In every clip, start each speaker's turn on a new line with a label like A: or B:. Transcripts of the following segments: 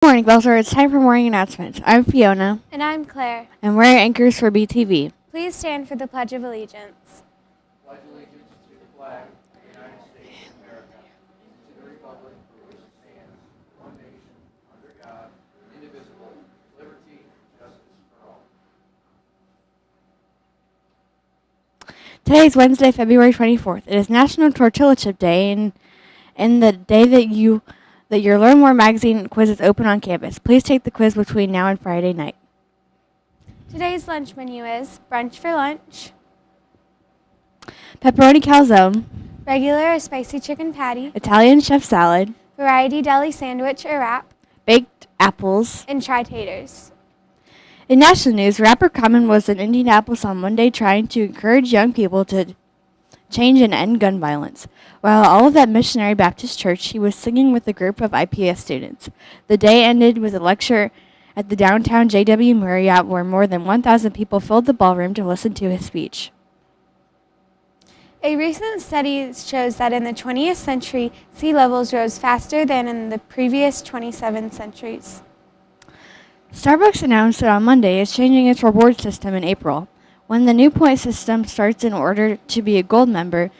A: Morning, Belter. It's time for morning announcements. I'm Fiona.
B: And I'm Claire.
A: And we're anchors for BTV.
B: Please stand for the Pledge of Allegiance.
C: Pledge allegiance to the flag of the United States of America, and to the republic for which it stands, one nation, under God, indivisible, liberty, and justice for all.
A: Today is Wednesday, February 24th. It is National Tortilla Chip Day, and the day that your Learn More magazine quiz is open on campus. Please take the quiz between now and Friday night.
B: Today's lunch menu is brunch for lunch,
A: Pepperoni calzone,
B: regular or spicy chicken patty,
A: Italian chef salad,
B: variety deli sandwich or wrap,
A: baked apples.
B: and tri-taters.
A: In national news, rapper Common was in Indianapolis on Monday trying to encourage young people to change and end gun violence. While all of that Missionary Baptist Church, he was singing with a group of IPS students. The day ended with a lecture at the downtown J.W. Marriott where more than 1,000 people filled the ballroom to listen to his speech.
B: A recent study shows that in the 20th century, sea levels rose faster than in the previous 27 centuries.
A: Starbucks announced that on Monday it's changing its reward system in April. When the new point system starts, in order to be a gold member,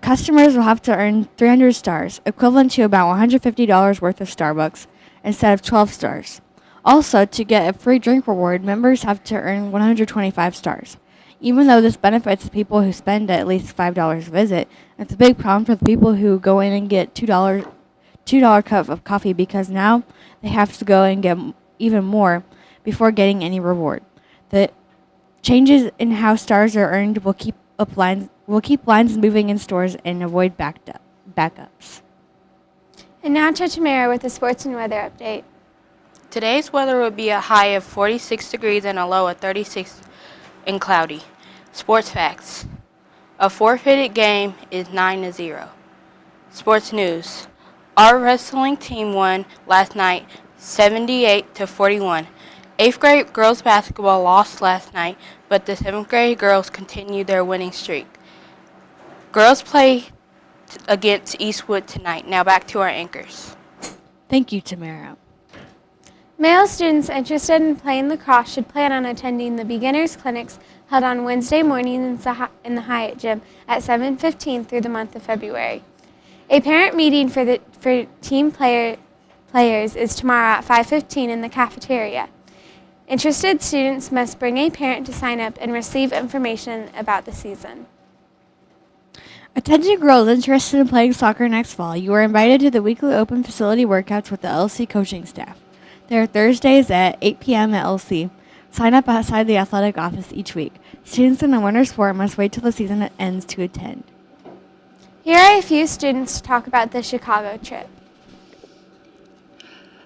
A: customers will have to earn 300 stars, equivalent to about $150 worth of Starbucks, instead of 12 stars. Also, to get a free drink reward, members have to earn 125 stars. Even though this benefits the people who spend at least $5 a visit, it's a big problem for the people who go in and get $2 cup of coffee because now they have to go and get even more before getting any reward. The changes in how stars are earned will keep lines moving in stores and avoid backups.
B: And now to Tamara with the sports and weather update.
D: Today's weather will be a high of 46 degrees and a low of 36 and cloudy. Sports facts. A forfeited game is 9-0. Sports news. Our wrestling team won last night 78-41. 8th grade girls basketball lost last night, but the 7th grade girls continued their winning streak. Girls play against Eastwood tonight. Now back to our anchors.
A: Thank you, Tamara.
B: Male students interested in playing lacrosse should plan on attending the beginners clinics held on Wednesday mornings in the Hyatt Gym at 7:15 through the month of February. A parent meeting for team players is tomorrow at 5:15 in the cafeteria. Interested students must bring a parent to sign up and receive information about the season.
A: Attention girls interested in playing soccer next fall, you are invited to the weekly open facility workouts with the LC coaching staff. They are Thursdays at 8 p.m. at LC. Sign up outside the athletic office each week. Students in the winter sport must wait till the season ends to attend.
B: Here are a few students to talk about the Chicago trip.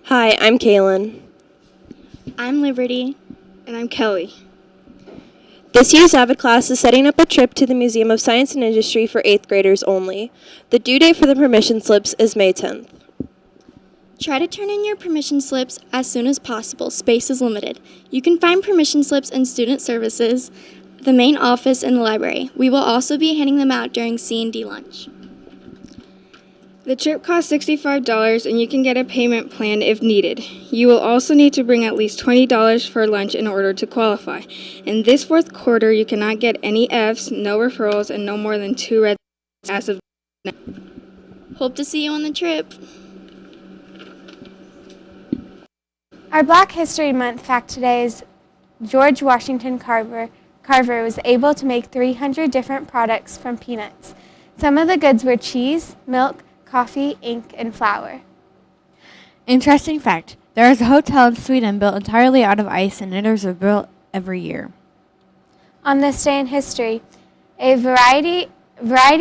E: Hi, I'm Kaylin.
F: I'm Liberty.
E: And I'm Kelly. This year's Avid class is setting up a trip to the Museum of Science and Industry for 8th graders only. The due date for the permission slips is May 10th.
F: Try to turn in your permission slips as soon as possible. Space is limited. You can find permission slips in Student Services, the main office, and the library. We will also be handing them out during C&D lunch.
G: The trip costs $65 and you can get a payment plan if needed. You will also need to bring at least $20 for lunch in order to qualify. In this fourth quarter, you cannot get any Fs, no referrals, and no more than 2 red as of now.
F: Hope to see you on the trip.
B: Our Black History Month fact today is George Washington Carver was able to make 300 different products from peanuts. Some of the goods were cheese, milk, coffee, ink, and flour.
A: Interesting fact, there is a hotel in Sweden built entirely out of ice and knitters are built every year.
B: On this day in history, a Variety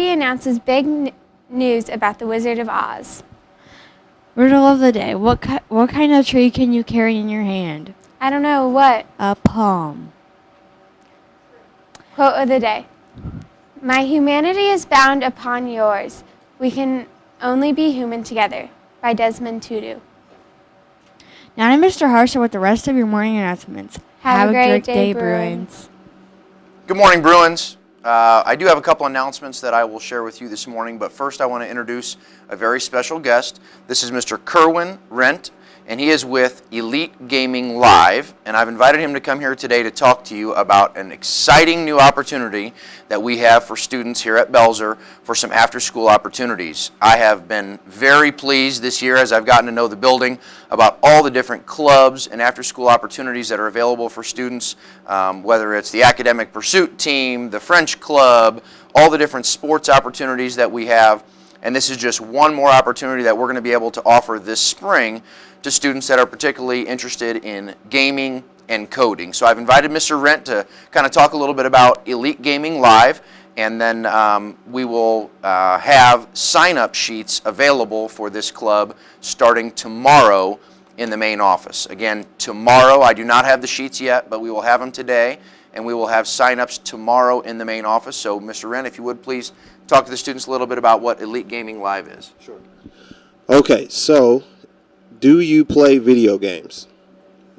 B: announces big news about the Wizard of Oz.
A: Riddle of the day, what kind of tree can you carry in your hand?
B: I don't know, what?
A: A palm.
B: Quote of the day. My humanity is bound upon yours. We can only be human together. By Desmond Tutu.
A: Now to Mr. Harsha with the rest of your morning announcements.
B: Have a great day, Bruins.
H: Good morning, Bruins. I do have a couple announcements that I will share with you this morning, but first I want to introduce a very special guest. This is Mr. Kerwin Rent. and he is with Elite Gaming Live, and I've invited him to come here today to talk to you about an exciting new opportunity that we have for students here at Belzer for some after-school opportunities. I have been very pleased this year as I've gotten to know the building about all the different clubs and after-school opportunities that are available for students, whether it's the academic pursuit team, the French club, all the different sports opportunities that we have. And this is just one more opportunity that we're going to be able to offer this spring to students that are particularly interested in gaming and coding. So I've invited Mr. Rent to kind of talk a little bit about Elite Gaming Live, and then we will have sign-up sheets available for this club starting tomorrow in the main office. Again, tomorrow, I do not have the sheets yet, but we will have them today, and we will have sign-ups tomorrow in the main office. So Mr. Rent, if you would please talk to the students a little bit about what Elite Gaming Live is.
I: Sure. Okay, so do you play video games?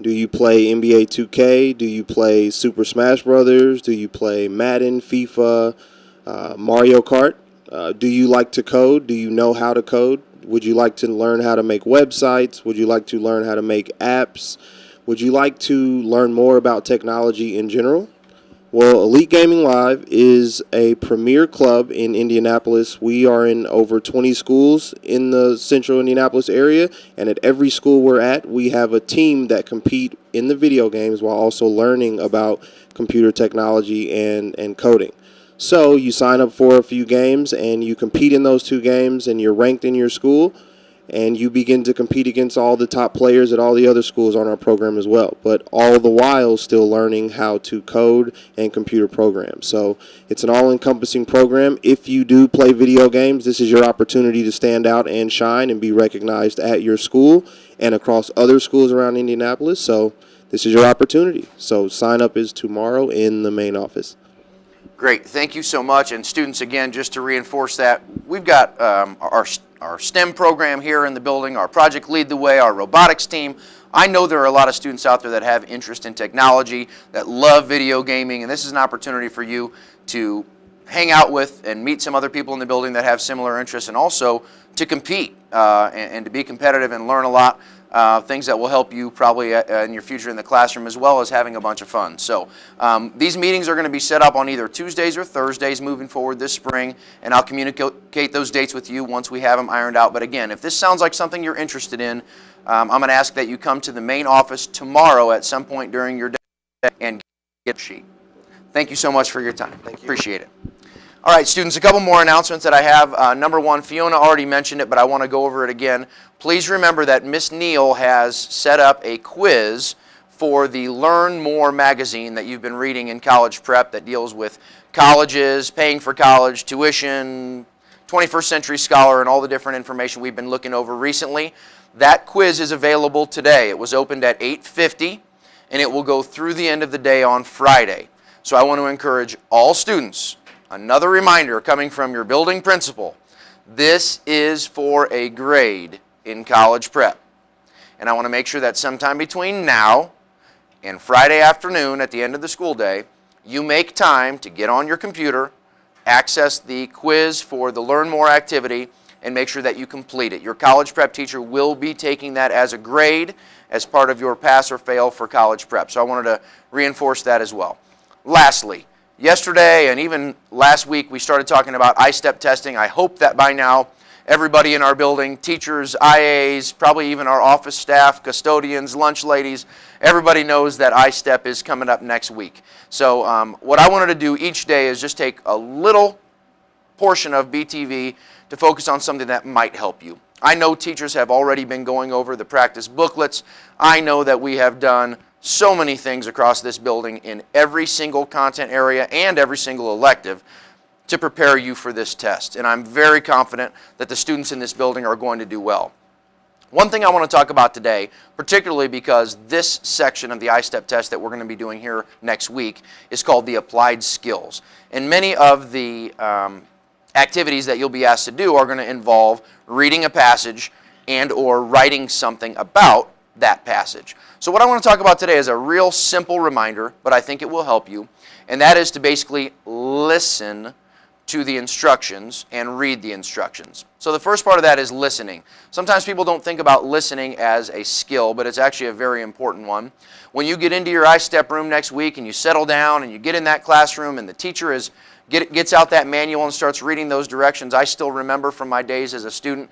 I: Do you play NBA 2K? Do you play Super Smash Brothers? Do you play Madden, FIFA, Mario Kart? Do you like to code? Do you know how to code? Would you like to learn how to make websites? Would you like to learn how to make apps? Would you like to learn more about technology in general? Well, Elite Gaming Live is a premier club in Indianapolis. We are in over 20 schools in the central Indianapolis area, and at every school we're at, we have a team that compete in the video games while also learning about computer technology and coding. So you sign up for a few games, and you compete in those 2 games, and you're ranked in your school, and you begin to compete against all the top players at all the other schools on our program as well, but all the while still learning how to code and computer program. So it's an all-encompassing program. If you do play video games, this is your opportunity to stand out and shine and be recognized at your school and across other schools around Indianapolis. So this is your opportunity. So sign up is tomorrow in the main office.
H: Great, thank you so much. And students, again, just to reinforce that, we've got our STEM program here in the building, our Project Lead the Way, our robotics team. I know there are a lot of students out there that have interest in technology, that love video gaming, and this is an opportunity for you to hang out with and meet some other people in the building that have similar interests, and also to compete and to be competitive and learn a lot. Things that will help you probably in your future in the classroom, as well as having a bunch of fun. So these meetings are going to be set up on either Tuesdays or Thursdays moving forward this spring, and I'll communicate those dates with you once we have them ironed out. But again, if this sounds like something you're interested in, I'm going to ask that you come to the main office tomorrow at some point during your day and get a sheet. Thank you so much for your time. Thank you. Appreciate it. All right, students, a couple more announcements that I have. Number one, Fiona already mentioned it, but I want to go over it again. Please remember that Miss Neal has set up a quiz for the Learn More magazine that you've been reading in college prep that deals with colleges, paying for college, tuition, 21st Century Scholar, and all the different information we've been looking over recently. That quiz is available today. It was opened at 8:50, and it will go through the end of the day on Friday. So I want to encourage all students. Another reminder coming from your building principal, this is for a grade in college prep. And I want to make sure that sometime between now and Friday afternoon at the end of the school day, you make time to get on your computer, access the quiz for the Learn More activity, and make sure that you complete it. Your college prep teacher will be taking that as a grade as part of your pass or fail for college prep. So I wanted to reinforce that as well. Lastly, yesterday and even last week, we started talking about I-STEP testing. I hope that by now, everybody in our building, teachers, IAs, probably even our office staff, custodians, lunch ladies, everybody knows that I-STEP is coming up next week. So what I wanted to do each day is just take a little portion of BTV to focus on something that might help you. I know teachers have already been going over the practice booklets. I know that we have done so many things across this building in every single content area and every single elective to prepare you for this test. And I'm very confident that the students in this building are going to do well. One thing I want to talk about today, particularly because this section of the I-STEP test that we're going to be doing here next week is called the Applied Skills. And many of the activities that you'll be asked to do are going to involve reading a passage and or writing something about that passage. So what I want to talk about today is a real simple reminder, but I think it will help you, and that is to basically listen to the instructions and read the instructions. So the first part of that is listening. Sometimes people don't think about listening as a skill, but it's actually a very important one. When you get into your iStep room next week and you settle down and you get in that classroom and the teacher gets out that manual and starts reading those directions, I still remember from my days as a student,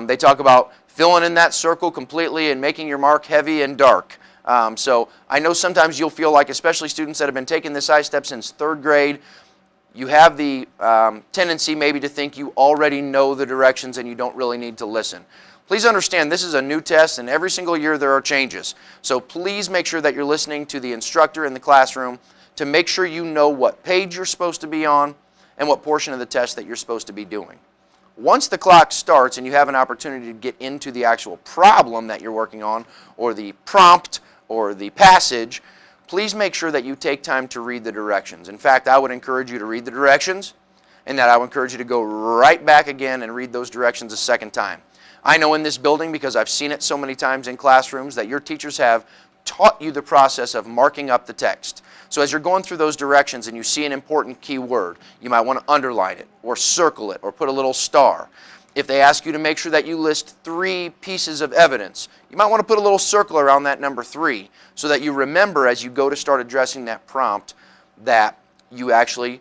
H: they talk about filling in that circle completely and making your mark heavy and dark. So I know sometimes you'll feel like, especially students that have been taking this iStep since 3rd grade, you have the tendency maybe to think you already know the directions and you don't really need to listen. Please understand this is a new test and every single year there are changes. So please make sure that you're listening to the instructor in the classroom to make sure you know what page you're supposed to be on and what portion of the test that you're supposed to be doing. Once the clock starts and you have an opportunity to get into the actual problem that you're working on or the prompt or the passage, please make sure that you take time to read the directions. In fact, I would encourage you to read the directions, and that I would encourage you to go right back again and read those directions a second time. I know in this building, because I've seen it so many times in classrooms, that your teachers have taught you the process of marking up the text. So as you're going through those directions and you see an important key word, you might want to underline it or circle it or put a little star. If they ask you to make sure that you list 3 pieces of evidence, you might want to put a little circle around that number 3 so that you remember as you go to start addressing that prompt that you actually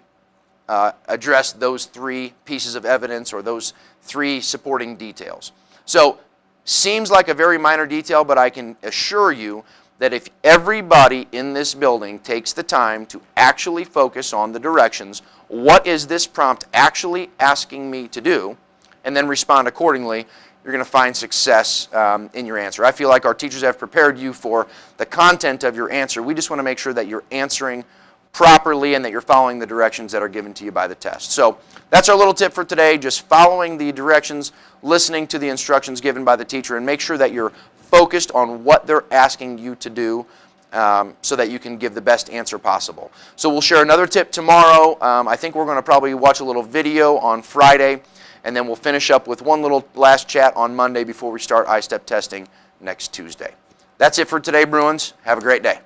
H: address those 3 pieces of evidence or those 3 supporting details. So, seems like a very minor detail, but I can assure you that if everybody in this building takes the time to actually focus on the directions, what is this prompt actually asking me to do, and then respond accordingly, you're going to find success in your answer. I feel like our teachers have prepared you for the content of your answer. We just want to make sure that you're answering properly and that you're following the directions that are given to you by the test. So that's our little tip for today, just following the directions, listening to the instructions given by the teacher, and make sure that you're focused on what they're asking you to do so that you can give the best answer possible. So we'll share another tip tomorrow. I think we're going to probably watch a little video on Friday, and then we'll finish up with one little last chat on Monday before we start iStep testing next Tuesday. That's it for today, Bruins. Have a great day.